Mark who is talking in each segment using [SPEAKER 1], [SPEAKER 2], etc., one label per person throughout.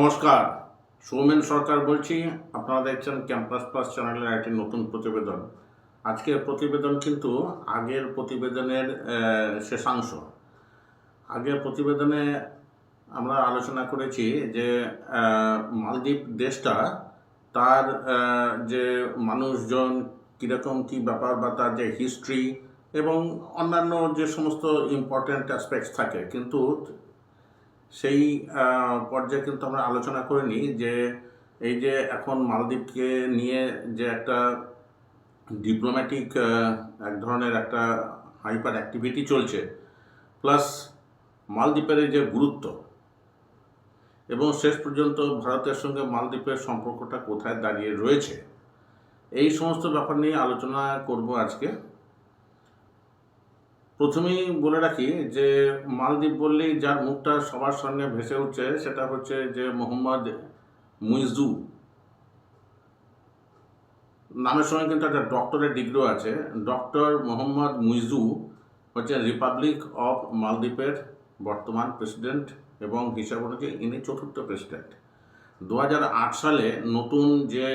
[SPEAKER 1] নমস্কার, সৌমেন সরকার বলছি। আপনারা দেখছেন ক্যাম্পাস প্লাস চ্যানেলের একটি নতুন প্রতিবেদন। আজকের প্রতিবেদন কিন্তু আগের প্রতিবেদনের শেষাংশ। আগের প্রতিবেদনে আমরা আলোচনা করেছি যে মালদ্বীপ দেশটা তার যে মানুষজন কীরকম কী ব্যাপার বা তার যে হিস্ট্রি এবং অন্যান্য যে সমস্ত ইম্পর্ট্যান্ট অ্যাসপেক্টস থাকে, কিন্তু সেই পর্যায়ে কিন্তু আমরা আলোচনা করিনি যে এই যে এখন মালদ্বীপকে নিয়ে যে একটা ডিপ্লোম্যাটিক এক ধরনের একটা হাইপার অ্যাক্টিভিটি চলছে, প্লাস মালদ্বীপের এই যে গুরুত্ব এবং শেষ পর্যন্ত ভারতের সঙ্গে মালদ্বীপের সম্পর্কটা কোথায় দাঁড়িয়ে রয়েছে, এই সমস্ত ব্যাপার নিয়ে আলোচনা করব আজকে। প্রথমেই বলে রাখি যে মালদ্বীপ বললেই যার মুখটা সবার সামনে ভেসে উঠছে সেটা হচ্ছে যে মোহাম্মদ মুইজু। নামের সঙ্গে কিন্তু একটা ডক্টরের ডিগ্রিও আছে। ডক্টর মোহাম্মদ মুইজু হচ্ছে রিপাবলিক অফ মালদ্বীপের বর্তমান প্রেসিডেন্ট এবং হিসাব অনুযায়ী ইনি চতুর্থ প্রেসিডেন্ট। 2008 সালে নতুন যে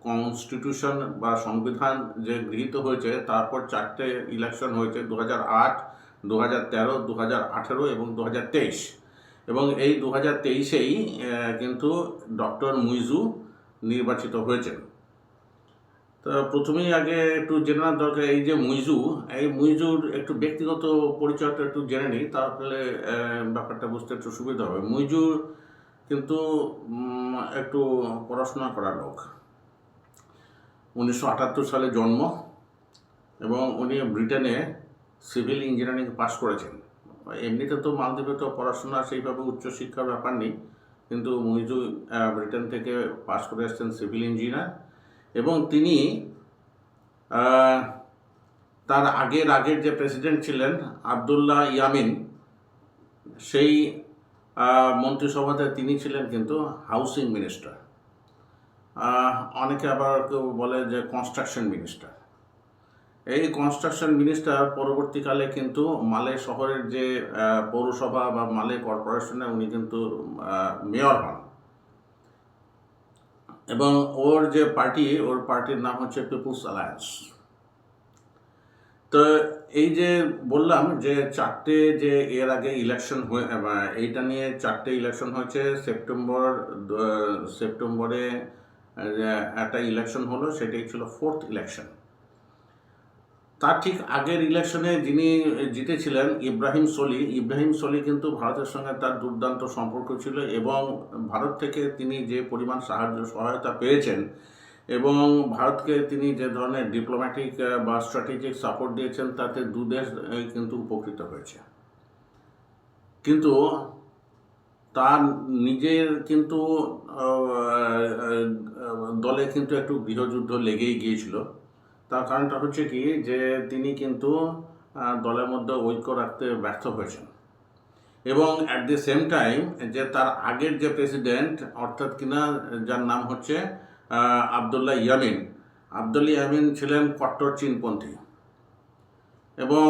[SPEAKER 1] কনস্টিটিউশন বা সংবিধান যে গৃহীত হয়েছে, তারপর 4টে ইলেকশন হয়েছে, 2008, 2013, 2018 এবং 2023। এবং এই 2023-এই কিন্তু ডক্টর মুইজু নির্বাচিত হয়েছেন। তো প্রথমেই আগে একটু জেনে নেওয়ার দরকার এই যে মুইজুর একটু ব্যক্তিগত পরিচয়টা একটু জেনে নিই, তাহলে ব্যাপারটা বুঝতে একটু সুবিধা হবে। মুইজুর কিন্তু একটু পড়াশোনা করা লোক। 1978 সালে জন্ম এবং উনি ব্রিটেনে সিভিল ইঞ্জিনিয়ারিং পাস করেছেন। এমনিতে তো মালদ্বীপে তো পড়াশোনা সেইভাবে উচ্চশিক্ষার ব্যাপার নেই, কিন্তু মুইজু ব্রিটেন থেকে পাস করে এসেছেন সিভিল ইঞ্জিনিয়ার। এবং তিনি তার আগের যে প্রেসিডেন্ট ছিলেন আবদুল্লাহ ইয়ামিন, সেই মন্ত্রিসভাতে তিনি ছিলেন কিন্তু হাউসিং মিনিস্টার। অনেকে আবার কেউ বলে যে কনস্ট্রাকশন মিনিস্টার। এই কনস্ট্রাকশন মিনিস্টার পরবর্তীকালে কিন্তু মালে শহরের যে পৌরসভা বা মালে কর্পোরেশনে উনি কিন্তু মেয়র হন। এবং ওর পার্টির নাম হচ্ছে পিপুলস অ্যালায়েন্স। তো এই যে বললাম যে 4টে যে এর আগে ইলেকশন এইটা নিয়ে 4টে ইলেকশন হয়েছে। সেপ্টেম্বরে একটা ইলেকশন হলো, সেটাই ছিল 4th ইলেকশন। তার ঠিক আগের ইলেকশনে যিনি জিতেছিলেন ইব্রাহিম সলি কিন্তু ভারতের সঙ্গে তার দুর্দান্ত সম্পর্ক ছিল এবং ভারত থেকে তিনি যে পরিমাণ সহায়তা পেয়েছেন এবং ভারতকে তিনি যে ধরনের ডিপ্লোম্যাটিক বা স্ট্র্যাটেজিক সাপোর্ট দিয়েছেন, তাতে দুদেশ কিন্তু উপকৃত হয়েছে। কিন্তু তার নিজের কিন্তু দলে কিন্তু একটু গৃহযুদ্ধ লেগেই গিয়েছিল। তার কারণটা হচ্ছে কি যে তিনি কিন্তু দলের মধ্যে ঐক্য রাখতে ব্যর্থ হয়েছেন এবং অ্যাট দি সেম টাইম যে তার আগের যে প্রেসিডেন্ট অর্থাৎ কিনা যার নাম হচ্ছে আবদুল্লাহ ইয়ামিন ছিলেন কট্টর চীনপন্থী এবং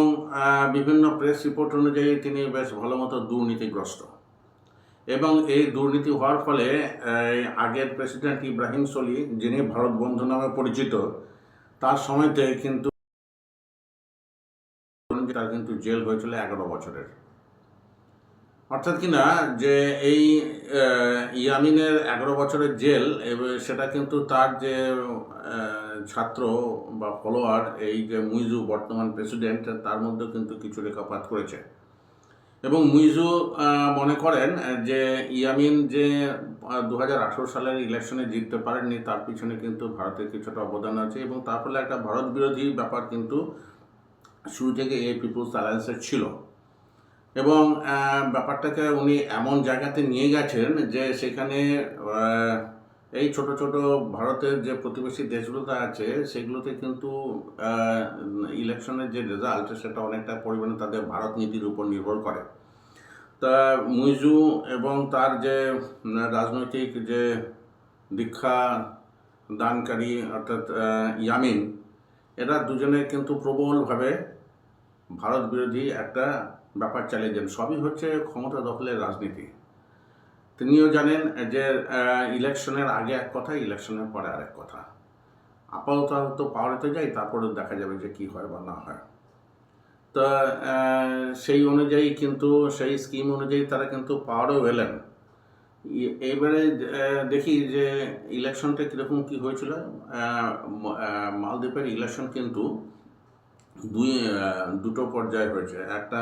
[SPEAKER 1] বিভিন্ন প্রেস রিপোর্ট অনুযায়ী তিনি বেশ ভালো মতো দুর্নীতিগ্রস্ত। এবং এই দুর্নীতি হওয়ার ফলে আগের প্রেসিডেন্ট ইব্রাহিম সলি, যিনি ভারত বন্ধু নামে পরিচিত, তার সময়তে কিন্তু তার কিন্তু জেল হয়েছিল 11 বছরের। অর্থাৎ কিনা যে এই ইয়ামিনের 11 বছরের জেল, সেটা কিন্তু তার যে ছাত্র বা ফলোয়ার এই যে মুইজু বর্তমান প্রেসিডেন্ট, তার মধ্যে কিন্তু কিছু রেখাপাত করেছে। এবং মুইজু মনে করেন যে ইয়ামিন যে 2018 সালের ইলেকশনে জিততে পারেননি, তার পিছনে কিন্তু ভারতের কিছুটা অবদান আছে, এবং তার ফলে একটা ভারত বিরোধী ব্যাপার কিন্তু শুরু থেকে এই পিপুলস অ্যালায়েন্সের ছিল। এবং ব্যাপারটাকে উনি এমন জায়গাতে নিয়ে গেছেন যে সেখানে এই ছোট ছোট ভারতের যে প্রতিবেশী দেশগুলোতে আছে সেগুলোতে কিন্তু ইলেকশনের যে রেজাল্ট সেটা অনেকটা পরিমাণে তাদের ভারত নীতির উপর নির্ভর করে। তা মুইজু এবং তার যে রাজনৈতিক যে দীক্ষা দানকারী অর্থাৎ ইয়ামিন, এরা দুজনে কিন্তু প্রবলভাবে ভারত বিরোধী একটা ব্যাপার চালিয়েছেন। সবই হচ্ছে ক্ষমতা দখলের রাজনীতি। তিনিও জানেন যে ইলেকশনের আগে এক কথা, ইলেকশনের পরে আরেক কথা। আপাতত তো পাওয়ারেতে যাই, তারপরে দেখা যাবে যে কি হয় বা না হয়। তো সেই অনুযায়ী কিন্তু সেই স্কিম অনুযায়ী তারা কিন্তু পাওয়ারেও এলেন। এবারে দেখি যে ইলেকশনটা কীরকম কী হয়েছিল। মালদ্বীপের ইলেকশন কিন্তু দুটো পর্যায়ে হয়েছে। একটা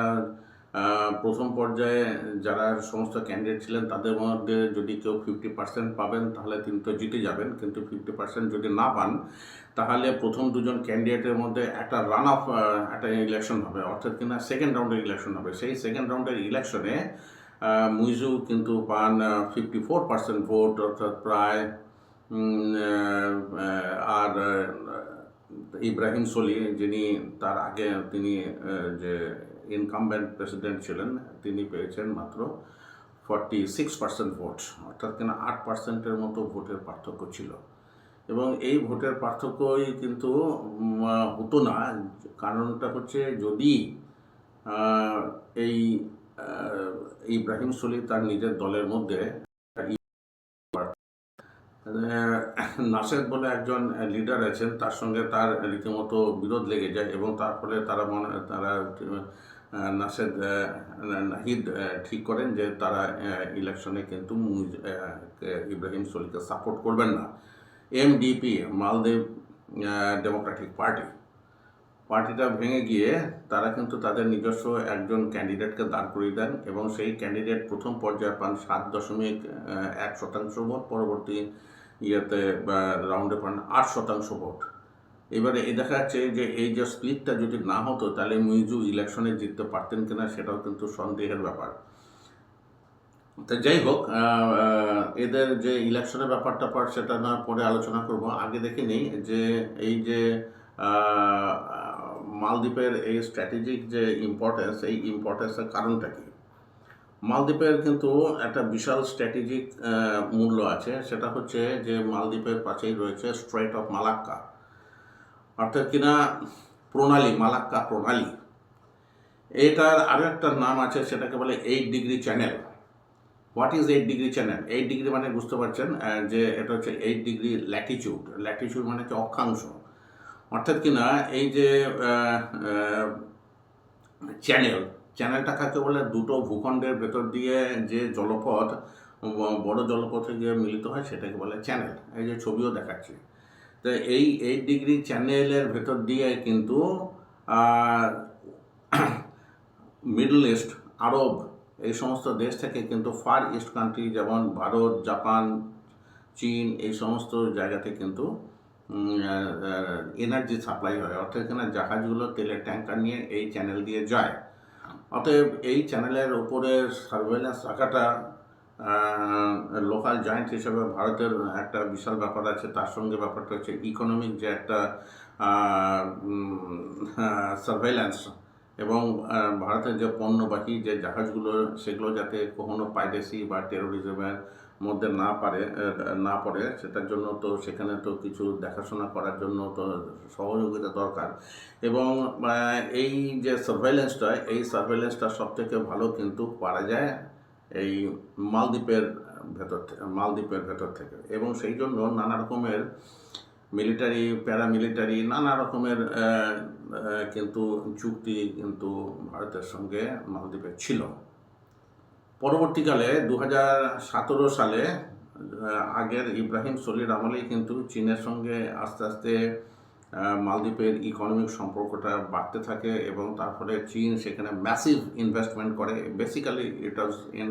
[SPEAKER 1] প্রথম পর্যায়ে যারা সমস্ত ক্যান্ডিডেট ছিলেন তাদের মধ্যে যদি কেউ 50% পাবেন তাহলে তিনি তো জিতে যাবেন, কিন্তু 50% যদি না পান তাহলে প্রথম দুজন ক্যান্ডিডেটের মধ্যে একটা রান অফ একটা ইলেকশন হবে, অর্থাৎ কিনা সেকেন্ড রাউন্ডের ইলেকশন হবে। সেই সেকেন্ড রাউন্ডের ইলেকশনে মুইজু কিন্তু পান 54% ভোট, অর্থাৎ প্রায় আর ইব্রাহিম সোলি, যিনি তার আগে তিনি যে ইনকামবেন্ট প্রেসিডেন্ট ছিলেন, তিনি পেয়েছেন মাত্র 46% ভোট, অর্থাৎ কিনা 8%-এর মতো ভোটের পার্থক্য ছিল। এবং এই ভোটের পার্থক্যই কিন্তু হতো না। কারণটা হচ্ছে যদি এই ইব্রাহিম সোলি তার নিজের দলের মধ্যে নাসেদ বলে একজন লিডার আছেন, তার সঙ্গে তার রীতিমতো বিরোধ লেগে যায়, এবং তার ফলে তারা নাহিদ ঠিক করেন যে তারা ইলেকশনে কিন্তু ইব্রাহিম সোলিকে সাপোর্ট করবেন না। এমডিপি, মালদ্বীপ ডেমোক্রেটিক পার্টিটা ভেঙে গিয়ে তারা কিন্তু তাদের নিজস্ব একজন ক্যান্ডিডেটকে দাঁড় করিয়ে দেন, এবং সেই ক্যান্ডিডেট প্রথম পর্যায়ে পান 7.1% ভোট, পরবর্তী রাউন্ডে পান 8% ভোট। এবারে দেখা যাচ্ছে যে এই যে স্প্লিটটা যদি না হতো তাহলে মুইজু ইলেকশনে জিততে পারতেন কিনা সেটাও কিন্তু সন্দেহের ব্যাপার। তো যাই হোক, এদের যে ইলেকশনের ব্যাপারটা সেটা না পরে আলোচনা করব। আগে দেখে নিই যে এই যে মালদ্বীপের এই স্ট্র্যাটেজিক যে ইম্পর্টেন্স, এই ইম্পর্টেন্সের কারণটা কি। মালদ্বীপের কিন্তু একটা বিশাল স্ট্র্যাটেজিক মূল্য আছে। সেটা হচ্ছে যে মালদ্বীপের পাশেই রয়েছে স্ট্রেট অফ মালাক্কা, অর্থাৎ কিনা মালাক্কা প্রণালী। এটার আরও একটা নাম আছে, সেটাকে বলে 8 degree channel. What is 8 degree channel? 8 degree মানে বুঝতে পারছেন যে এটা হচ্ছে 8 ডিগ্রি ল্যাটিচিউড। ল্যাটিচিউড মানে হচ্ছে অক্ষাংশ, অর্থাৎ কিনা এই যে চ্যানেলটা কাকে বলে? দুটো ভূখণ্ডের ভেতর দিয়ে যে জলপথ বড় জলপথে গিয়ে মিলিত হয় সেটাকে বলে চ্যানেল। এই যে ছবিও দেখাচ্ছি। তো এই 8 ডিগ্রি চ্যানেলের ভেতর দিয়ে কিন্তু মিডল ইস্ট, আরব, এই সমস্ত দেশ থেকে কিন্তু ফার ইস্ট কান্ট্রি যেমন ভারত, জাপান, চীন, এই সমস্ত জায়গাতে কিন্তু এনার্জি সাপ্লাই হয়। অর্থাৎ এখানে জাহাজগুলো তেলের ট্যাঙ্কার নিয়ে এই চ্যানেল দিয়ে যায়। অতএব এই চ্যানেলের উপরে সার্ভেলেন্স রাখাটা লোকাল জয়েন্ট হিসেবে ভারতের একটা বিশাল ব্যাপার আছে। তার সঙ্গে ব্যাপারটা হচ্ছে ইকোনমিক যে একটা সার্ভেলেন্স, এবং ভারতের যে পণ্যবাহী যে জাহাজগুলো সেগুলো যাতে কখনো পাইরেসি বা টেরোরিজমের মধ্যে না পড়ে সেটার জন্য তো সেখানে তো কিছু দেখাশোনা করার জন্য তো সহযোগিতা দরকার। এবং এই যে সার্ভেলেন্সটা সব থেকে ভালো কিন্তু পারা যায় এই মালদ্বীপের ভেতর থেকে। এবং সেই জন্য নানা রকমের মিলিটারি, প্যারামিলিটারি, নানা রকমের কিন্তু চুক্তি কিন্তু ভারতের সঙ্গে মালদ্বীপের ছিল। পরবর্তীকালে 2017 সালে আগের ইব্রাহিম সোলির আমলেই কিন্তু চীনের সঙ্গে আস্তে আস্তে মালদ্বীপের ইকোনমিক সম্পর্কটা বাড়তে থাকে এবং তারপরে চীন সেখানে ম্যাসিভ ইনভেস্টমেন্ট করে। Basically it was in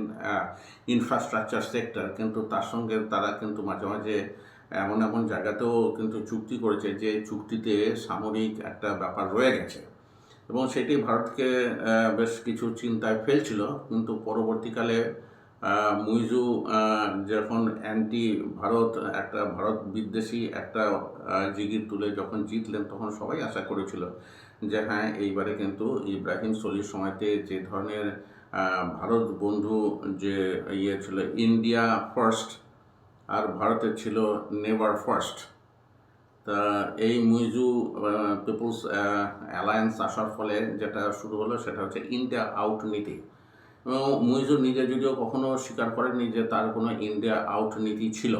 [SPEAKER 1] infrastructure sector, কিন্তু তার সঙ্গে তারা কিন্তু মাঝে মাঝে এমন এমন জায়গাতেও কিন্তু চুক্তি করেছে যে চুক্তিতে সামরিক একটা ব্যাপার রয়ে গেছে এবং সেটি ভারতকে বেশ কিছু চিন্তায় ফেলছিল। কিন্তু পরবর্তীকালে মুইজু যখন অ্যান্টি ভারত একটা ভারত বিদ্বেষী একটা জিগির তুলে যখন জিতলেন, তখন সবাই আশা করেছিল যে হ্যাঁ, এইবারে কিন্তু ইব্রাহিম সোলির সময়তে যে ধরনের ভারত বন্ধু যে ইয়ে ছিল ইন্ডিয়া ফার্স্ট, আর ভারতের ছিল নেভার ফার্স্ট। তা এই মুইজু পিপলস অ্যালায়েন্স আসার ফলে যেটা শুরু হলো সেটা হচ্ছে ইন্ডিয়া আউট নীতি। মুইজু নিজে যদিও কখনো স্বীকার করেননি যে তার কোনো ইন্ডিয়া আউট নীতি ছিল,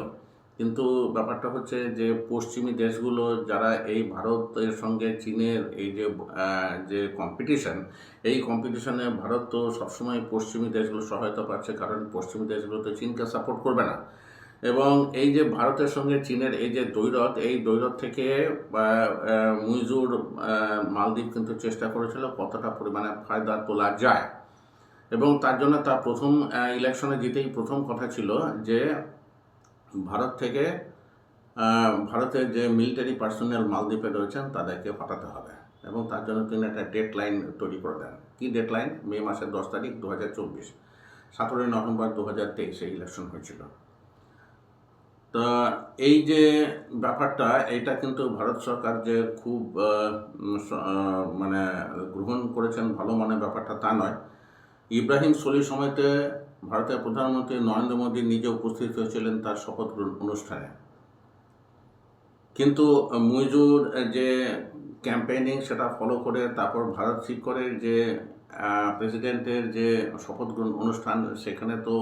[SPEAKER 1] কিন্তু ব্যাপারটা হচ্ছে যে পশ্চিমী দেশগুলো যারা এই ভারতের সঙ্গে চীনের এই যে কম্পিটিশন, এই কম্পিটিশনে ভারত তো সবসময় পশ্চিমী দেশগুলো সহায়তা পাচ্ছে, কারণ পশ্চিমী দেশগুলো তো চীনকে সাপোর্ট করবে না। এবং এই যে ভারতের সঙ্গে চীনের এই যে দ্বৈরথ, এই দ্বৈরথ থেকে মুইজুর মালদ্বীপ কিন্তু চেষ্টা করেছিল কতটা পরিমাণে ফায়দা তোলা যায়। এবং তার জন্য তার প্রথম ইলেকশনে জিতেই প্রথম কথা ছিল যে ভারত থেকে ভারতের যে মিলিটারি পার্সোনেল মালদ্বীপে রয়েছেন তাদেরকে পাঠাতে হবে, এবং তার জন্য তিনি একটা ডেড লাইন তৈরি করে দেন। কী ডেড লাইন? মে মাসের 10 তারিখ 2024, 17 নভেম্বর 2023 এই ইলেকশন হয়েছিল। তা এই যে ব্যাপারটা, এইটা কিন্তু ভারত সরকার যে খুব মানে গ্রহণ করেছেন ভালো মানের ব্যাপারটা তা নয়। ইব্রাহিম সোলির সময়তে ভারতের প্রধানমন্ত্রী নরেন্দ্র মোদী নিজে উপস্থিত হয়েছিলেন তার শপথ গ্রহণ অনুষ্ঠানে, কিন্তু মুইজুর যে ক্যাম্পেইনিং সেটা ফলো করে তারপর ভারত ঠিক করে যে প্রেসিডেন্টের যে শপথ গ্রহণ অনুষ্ঠান সেখানে তো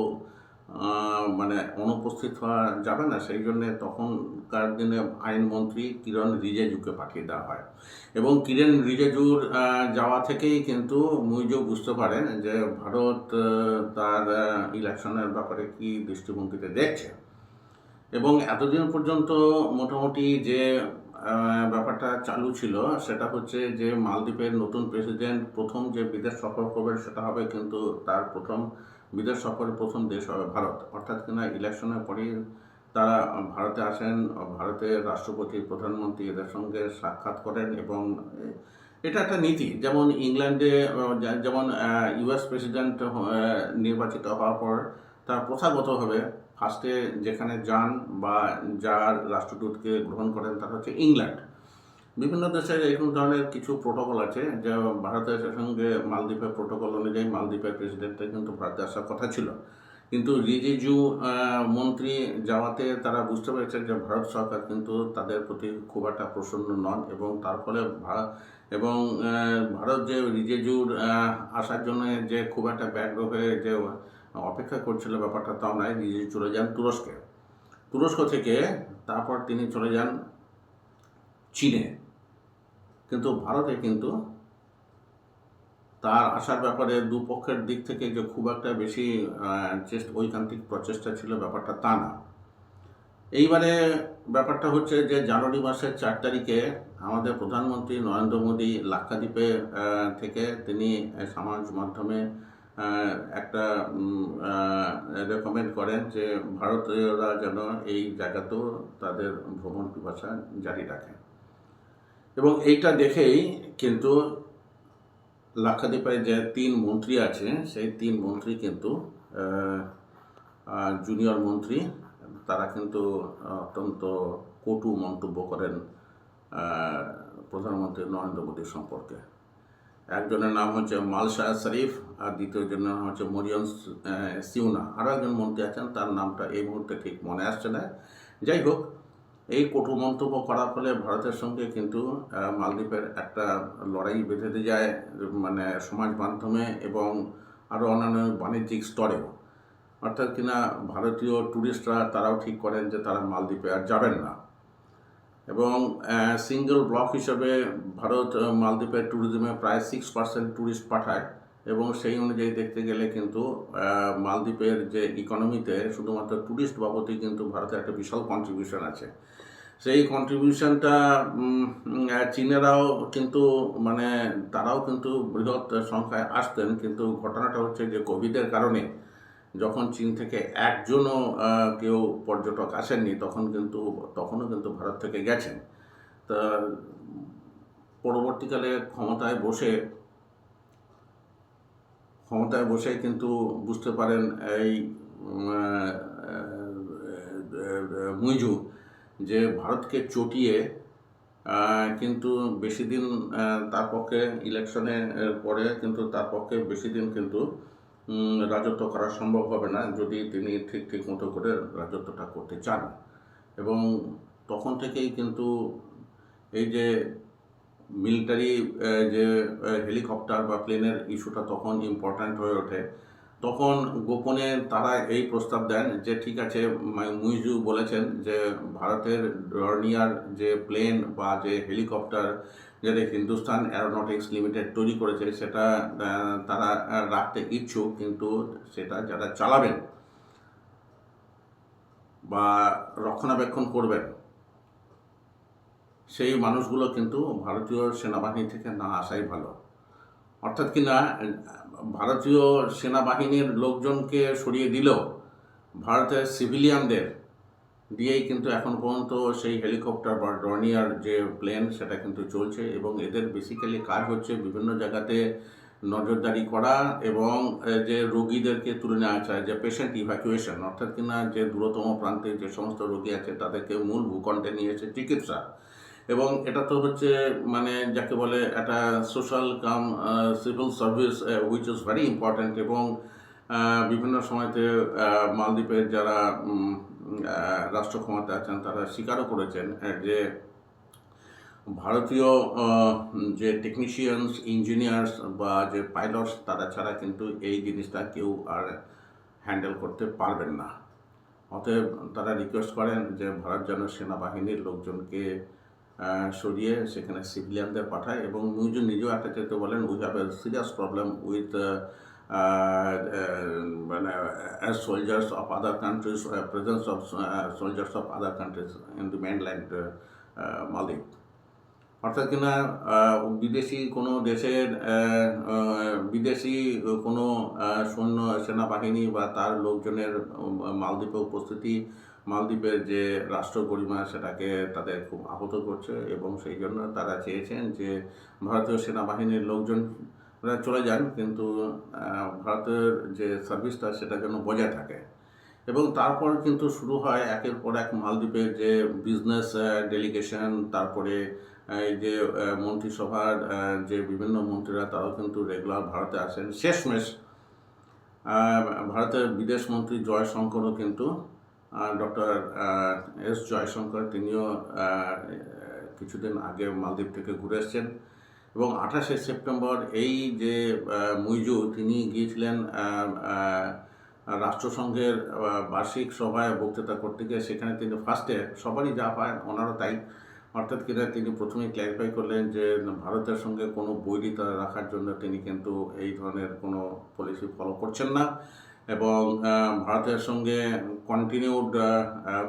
[SPEAKER 1] মানে অনুপস্থিত হওয়া যাবে না, সেই জন্যে তখনকার দিনে আইনমন্ত্রী কিরণ রিজিজুকে পাঠিয়ে দেওয়া হয়। এবং কিরণ রিজিজুর যাওয়া থেকেই কিন্তু মুইজু বুঝতে পারেন যে ভারত তার ইলেকশনের ব্যাপারে কী দৃষ্টিভঙ্গিতে দেখছে। এবং এতদিন পর্যন্ত মোটামুটি যে ব্যাপারটা চালু ছিল সেটা হচ্ছে যে মালদ্বীপের নতুন প্রেসিডেন্ট প্রথম যে বিদেশ সফর করবেন সেটা হবে কিন্তু তার প্রথম বিদেশ সফরের প্রথম দেশ হবে ভারত, অর্থাৎ কিনা ইলেকশনের পরেই তারা ভারতে আসেন, ভারতের রাষ্ট্রপতি প্রধানমন্ত্রী এদের সঙ্গে সাক্ষাৎ করেন। এবং এটা একটা নীতি, যেমন ইংল্যান্ডে যেমন ইউএস প্রেসিডেন্ট নির্বাচিত হওয়ার পর তার প্রথাগতভাবে ফার্স্টে যেখানে যান বা যার রাষ্ট্রদূতকে গ্রহণ করেন তার হচ্ছে ইংল্যান্ড। বিভিন্ন দেশের এরকম ধরনের কিছু প্রোটোকল আছে, যা ভারতের সঙ্গে মালদ্বীপের প্রোটোকল অনুযায়ী মালদ্বীপের প্রেসিডেন্টের কিন্তু ভারতে আসার কথা ছিল, কিন্তু রিজিজু মন্ত্রী যাওয়াতে তারা বুঝতে পেরেছেন যে ভারত সরকার কিন্তু তাদের প্রতি খুব একটা প্রসন্ন নন, এবং তার ফলে ভারত যে রিজিজুর আসার জন্য যে খুব একটা ব্যগ্র হয়ে যে অপেক্ষা করছিল ব্যাপারটা তাও নয়। রিজিজু চলে যান তুরস্ক থেকে তারপর তিনি চলে যান চীনে, কিন্তু ভারতে কিন্তু তার আসার ব্যাপারে দুপক্ষের দিক থেকে যে খুব একটা বেশি ঐকান্তিক প্রচেষ্টা ছিল ব্যাপারটা তা না। এইবারে ব্যাপারটা হচ্ছে যে জানুয়ারি মাসের 4 তারিখে আমাদের প্রধানমন্ত্রী নরেন্দ্র মোদী লাক্ষাদ্বীপে থেকে তিনি সমাজ মাধ্যমে একটা রেকমেন্ড করেন যে ভারতীয়রা যেন এই জায়গাতেও তাদের ভ্রমণ পিপাসা জারি রাখে। এবং এইটা দেখেই কিন্তু লাক্ষাদ্বীপের যে 3 মন্ত্রী আছে সেই 3 মন্ত্রী কিন্তু জুনিয়র মন্ত্রী, তারা কিন্তু অত্যন্ত কটু মন্তব্য করেন প্রধানমন্ত্রী নরেন্দ্র মোদীর সম্পর্কে। একজনের নাম হচ্ছে মালশাহ শরীফ আর দ্বিতীয়জনের নাম হচ্ছে মরিয়ম সিউনা। আরও একজন মন্ত্রী আছেন, তার নামটা এই মুহূর্তে ঠিক মনে আসছে না। যাই হোক, এই কটু মন্তব্য করার ফলে ভারতের সঙ্গে কিন্তু মালদ্বীপের একটা লড়াই বেঁধে যায়, মানে সমাজ মাধ্যমে এবং আরও অন্যান্য বাণিজ্যিক স্তরেও। অর্থাৎ কিনা ভারতীয় ট্যুরিস্টরা তারাও ঠিক করেন যে তারা মালদ্বীপে আর যাবেন না। এবং সিঙ্গল ব্লক হিসেবে ভারত মালদ্বীপের ট্যুরিজমে প্রায় 6% ট্যুরিস্ট পাঠায়, এবং সেই অনুযায়ী দেখতে গেলে কিন্তু মালদ্বীপের যে ইকোনমিতে শুধুমাত্র ট্যুরিস্ট বাবদই কিন্তু ভারতের একটা বিশাল কন্ট্রিবিউশন আছে। সেই কন্ট্রিবিউশনটা চীনেরাও কিন্তু মানে তারাও কিন্তু বৃহৎ সংখ্যায় আসতেন, কিন্তু ঘটনাটা হচ্ছে যে কোভিডের কারণে যখন চীন থেকে একজনও কেউ পর্যটক আসেননি, তখনও কিন্তু ভারত থেকে গেছেন। তা পরবর্তীকালে ক্ষমতায় বসে কিন্তু বুঝতে পারেন এই মুইজু যে ভারতকে চটিয়ে কিন্তু বেশি দিন তার পক্ষে ইলেকশনে পরে কিন্তু তার পক্ষে বেশি দিন কিন্তু রাজত্ব করা সম্ভব হবে না, যদি তিনি ঠিক মতো করে রাজত্বটা করতে চান। এবং তখন থেকেই কিন্তু এই যে মিলিটারি যে হেলিকপ্টার বা প্লেনের ইস্যুটা তখন ইম্পর্ট্যান্ট হয়ে ওঠে। তখন গোপনে তারা এই প্রস্তাব দেন যে ঠিক আছে, মুইজু বলেছেন যে ভারতের ডর্নিয়ার যে প্লেন বা যে হেলিকপ্টার যেটা হিন্দুস্তান অ্যারোনটিক্স লিমিটেড তৈরি করেছে সেটা তারা রাখতে ইচ্ছুক, কিন্তু সেটা যারা চালাবেন বা রক্ষণাবেক্ষণ করবেন সেই মানুষগুলো কিন্তু ভারতীয় সেনাবাহিনী থেকে না আসাই ভালো। অর্থাৎ কিনা ভারতীয় সেনাবাহিনীর লোকজনকে সরিয়ে দিলেও ভারতের সিভিলিয়ানদের দিয়েই কিন্তু এখন পর্যন্ত সেই হেলিকপ্টার বা ডর্নিয়ার যে প্লেন সেটা কিন্তু চলছে। এবং এদের বেসিক্যালি কাজ হচ্ছে বিভিন্ন জায়গাতে নজরদারি করা এবং যে রোগীদেরকে তুলে নেওয়া যায়, যে পেশেন্ট ইভ্যাকুয়েশন, অর্থাৎ কিনা যে দূরতম প্রান্তে যে সমস্ত রোগী আছে তাদেরকে মূল ভূখণ্ডে নিয়ে এসে চিকিৎসা। এবং এটা তো হচ্ছে মানে যাকে বলে একটা সোশ্যাল কাম civil service which is very important. এবং বিভিন্ন সময়তে মালদ্বীপের যারা রাষ্ট্র ক্ষমতায় আছেন তারা স্বীকারও করেছেন যে ভারতীয় যে টেকনিশিয়ানস, ইঞ্জিনিয়ার্স বা যে পাইলটস তারা ছাড়া কিন্তু এই জিনিসটা কেউ আর হ্যান্ডেল করতে পারবেন না। অতএব তারা রিকোয়েস্ট করেন যে ভারত যেন সেনাবাহিনীর লোকজনকে সরিয়ে সেখানে সিভিলিয়ানদের পাঠায়। এবং মুইজু নিজেও একটা ক্ষেত্রে বলেন, we have a serious problem with মানে as soldiers of other countries, presence of soldiers of other countries in the mainland Maldives. অর্থাৎ কিনা বিদেশি কোনো দেশের বিদেশি কোনো সৈন্য সেনাবাহিনী বা তার লোকজনের মালদ্বীপে উপস্থিতি মালদ্বীপের যে রাষ্ট্র গরিমা সেটাকে তাদের খুব আহত করছে। এবং সেই জন্য তারা চেয়েছেন যে ভারতীয় সেনাবাহিনীর লোকজন চলে যান, কিন্তু ভারতের যে সার্ভিসটা সেটা যেন বজায় থাকে। এবং তারপর কিন্তু শুরু হয় একের পর এক মালদ্বীপের যে বিজনেস ডেলিগেশন, তারপরে এই যে মন্ত্রিসভার যে বিভিন্ন মন্ত্রীরা তারাও কিন্তু রেগুলার ভারতে আসেন। শেষমেশ ভারতের বিদেশ মন্ত্রী জয়শঙ্করও কিন্তু ডক্টর এস জয়শঙ্কর তিনিও কিছুদিন আগে মালদ্বীপ থেকে ঘুরে এসছেন। এবং 28শে সেপ্টেম্বর এই যে মুইজু তিনি গিয়েছিলেন রাষ্ট্রসংঘের বার্ষিক সভায় বক্তৃতা করতে গিয়ে, সেখানে তিনি ফার্স্টে সবারই যা পায় ওনারও তাই, অর্থাৎ কিনা তিনি প্রথমেই ক্ল্যারিফাই করলেন যে ভারতের সঙ্গে কোনো বৈরিতা রাখার জন্য তিনি কিন্তু এই ধরনের কোনো পলিসি ফলো করছেন না। এবং ভারতের সঙ্গে কন্টিনিউড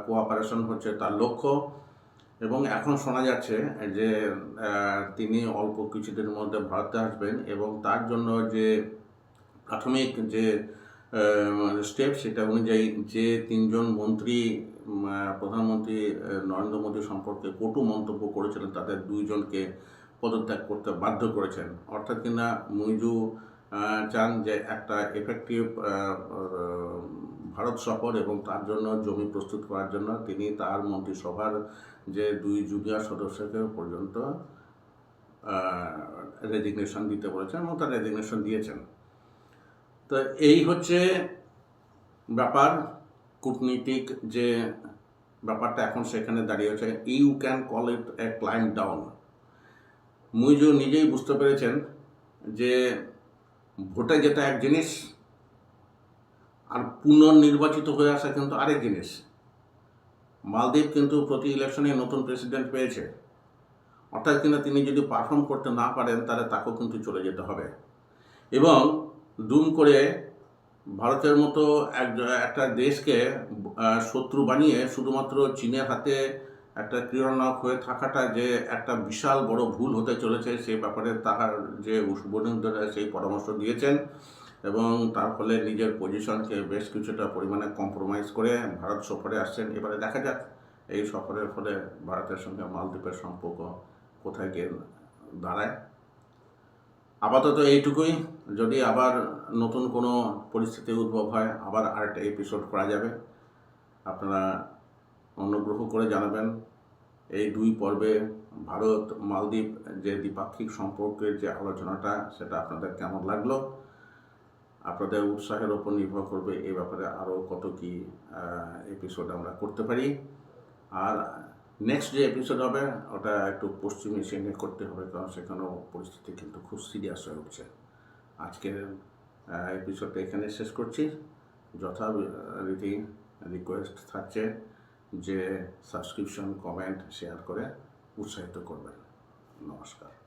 [SPEAKER 1] কোঅপারেশন হচ্ছে তার লক্ষ্য। এবং এখন শোনা যাচ্ছে যে তিনি অল্প কিছুদিনের মধ্যে ভারতে আসবেন এবং তার জন্য যে প্রাথমিক যে স্টেপ সেটা অনুযায়ী যে তিনজন মন্ত্রী প্রধানমন্ত্রী নরেন্দ্র মোদী সম্পর্কে কটু মন্তব্য করেছিলেন তাদের দুইজনকে পদত্যাগ করতে বাধ্য করেছেন। অর্থাৎ কিনা মুইজু চান যে একটা এফেক্টিভ ভারত সফর এবং তার জন্য জমি প্রস্তুত করার জন্য তিনি তার মন্ত্রিসভার যে দুই জুনিয়র সদস্যকে পর্যন্ত রেজিগনেশন দিতে বলেছেন এবং তার রেজিগনেশন দিয়েছেন। তো এই হচ্ছে ব্যাপার, কূটনীতিক যে ব্যাপারটা এখন সেখানে দাঁড়িয়েছে। You can call it a climb down. Muizzu নিজেই বুঝতে পেরেছেন যে ভোটে যেটা এক জিনিস আর পুনর্নির্বাচিত হয়ে আসা কিন্তু আরেক জিনিস। মালদ্বীপ কিন্তু প্রতি ইলেকশনে নতুন প্রেসিডেন্ট পেয়েছে, অর্থাৎ কিনা তিনি যদি পারফর্ম করতে না পারেন তাহলে তাকেও কিন্তু চলে যেতে হবে। এবং দুম করে ভারতের মতো একটা দেশকে শত্রু বানিয়ে শুধুমাত্র চীনের হাতে একটা ক্রীড়ানক হয়ে থাকাটা যে একটা বিশাল বড় ভুল হতে চলেছে সেই ব্যাপারে তাহার যে শুভনিন্দরা সেই পরামর্শ দিয়েছেন এবং তার ফলে নিজের পজিশনকে বেশ কিছুটা পরিমাণে কম্প্রোমাইজ করে ভারত সফরে আসছেন। এবারে দেখা যাক এই সফরের ফলে ভারতের সঙ্গে মালদ্বীপের সম্পর্ক কোথায় গিয়ে দাঁড়ায়। আপাতত এইটুকুই। যদি আবার নতুন কোনো পরিস্থিতি উদ্ভব হয় আবার আরেকটা এপিসোড করা যাবে। আপনারা অনুগ্রহ করে জানাবেন এই 2 পর্বে ভারত মালদ্বীপ যে দ্বিপাক্ষিক সম্পর্কের যে আলোচনাটা সেটা আপনাদের কেমন লাগলো। আপনাদের উৎসাহের ওপর নির্ভর করবে এই ব্যাপারে আরও কত কি এপিসোড আমরা করতে পারি। আর নেক্সট যে এপিসোড হবে ওটা একটু পশ্চিম এশিয়া নিয়ে করতে হবে, কারণ সেখানেও পরিস্থিতি কিন্তু খুব সিরিয়াস হয়ে উঠছে। আজকের এপিসোডটা এখানে শেষ করছি। যথারীতি রিকোয়েস্ট থাকছে যে সাবস্ক্রিপশন, কমেন্ট, শেয়ার করে উৎসাহিত করবেন। নমস্কার।